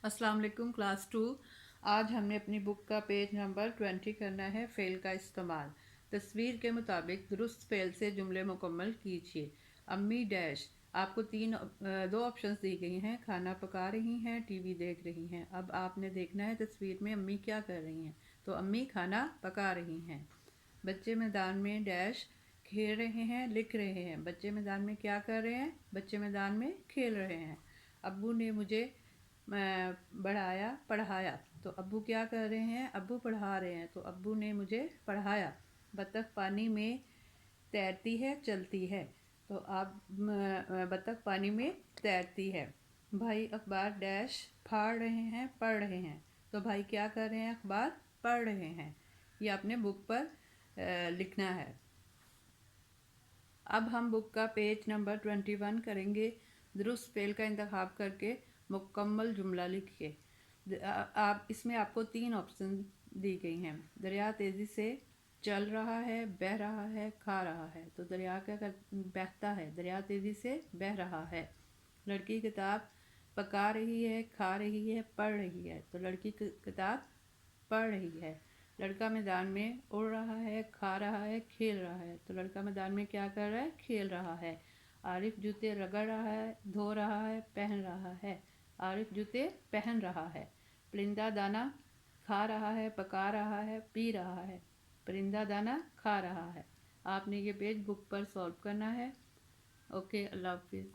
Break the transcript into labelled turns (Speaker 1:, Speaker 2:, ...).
Speaker 1: अस्सलाम वालेकुम क्लास 2। आज हमने अपनी बुक का पेज नंबर 20 करना है। फ़ेल का इस्तेमाल। तस्वीर के मुताबिक दुरुस्त फ़ेल से जुमले मुकम्मल कीजिए। अम्मी डैश। आपको दो ऑप्शंस दी गई हैं। खाना पका रही हैं, टीवी देख रही हैं। अब आपने देखना है तस्वीर में अम्मी क्या कर रही हैं। तो अम्मी खाना पका रही हैं। बच्चे मैदान में डैश खेल रहे हैं, लिख रहे हैं। बच्चे मैदान में क्या कर रहे हैं? बच्चे मैदान में खेल रहे हैं। अब्बू ने मुझे पढ़ाया। तो अब्बू क्या कर रहे हैं? अब्बू पढ़ा रहे हैं। तो अब्बू ने मुझे पढ़ाया। बतख पानी में तैरती है, चलती है। तो आप बतख पानी में तैरती है। भाई अखबार डैश फाड़ रहे हैं, पढ़ रहे हैं। तो भाई क्या कर रहे हैं? अखबार पढ़ रहे हैं। ये अपने बुक पर लिखना है। अब हम बुक का पेज नंबर 21 करेंगे। दुरुस्त फ़ेल का इंतखाब करके मुकम्मल जुमला लिखिए। आप इसमें आपको 3 ऑप्शन दी गई हैं। दरिया तेज़ी से चल रहा है, बह रहा है, खा रहा है। तो दरिया बहता है। दरिया तेज़ी से बह रहा है। लड़की किताब पका रही है, खा रही है, पढ़ रही है। तो लड़की किताब पढ़ रही है। लड़का मैदान में उड़ रहा है, खा रहा है, खेल रहा है। तो लड़का मैदान में क्या कर रहा है? खेल रहा है। आरिफ जूते रगड़ रहा है, धो रहा है, पहन रहा है। आरिफ जूते पहन रहा है। परिंदा दाना खा रहा है, पका रहा है, पी रहा है। परिंदा दाना खा रहा है। आपने ये पेज बुक पर सॉल्व करना है। ओके, अल्लाह हाफिज़।